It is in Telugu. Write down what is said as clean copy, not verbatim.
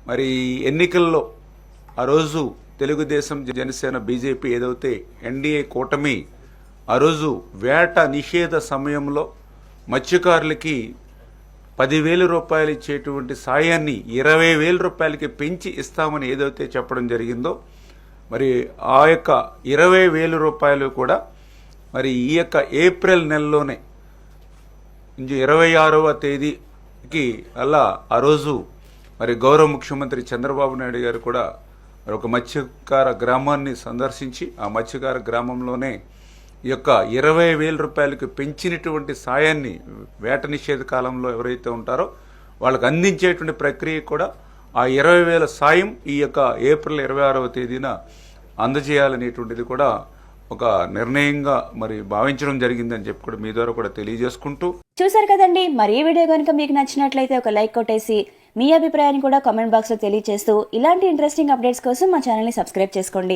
మరి ఎన్నికల్లో ఆ రోజు తెలుగుదేశం, జనసేన, బీజేపీ ఏదైతే ఎన్డీఏ కూటమి ఆ రోజు వేట నిషేధ సమయంలో మత్స్యకారులకి 10,000 రూపాయలు ఇచ్చేటువంటి సాయాన్ని 20,000 రూపాయలకి పెంచి ఇస్తామని ఏదైతే చెప్పడం జరిగిందో, మరి ఆ యొక్క 20,000 రూపాయలు కూడా మరి ఈ యొక్క ఏప్రిల్ నెలలోనే 26వ తేదీకి అలా ఆ రోజు మరి గౌరవ ముఖ్యమంత్రి చంద్రబాబు నాయుడు గారు కూడా మరి ఒక మత్స్యకార గ్రామాన్ని సందర్శించి ఆ మత్స్యకార గ్రామంలోనే ఈ యొక్క 20,000 రూపాయలకు పెంచినటువంటి సాయాన్ని వేట నిషేధ కాలంలో ఎవరైతే ఉంటారో వాళ్ళకి అందించేటువంటి ప్రక్రియ కూడా ఆ 20,000 సాయం ఈ యొక్క ఏప్రిల్ 26వ తేదీన అందజేయాలనేటువంటిది కూడా ఒక నిర్ణయంగా మరి భావించడం జరిగిందని చెప్పి కూడా మీ ద్వారా కూడా తెలియజేసుకుంటూ. చూసారు కదండి, మరి ఈ వీడియో కనుక మీకు నచ్చినట్లయితే ఒక లైక్ కొట్టేసి మీ అభిప్రాయాన్ని కూడా కామెంట్ బాక్స్ లో తెలియజేస్తూ ఇలాంటి ఇంట్రెస్టింగ్ అప్డేట్స్ కోసం మా ఛానల్ ని సబ్స్క్రైబ్ చేసుకోండి.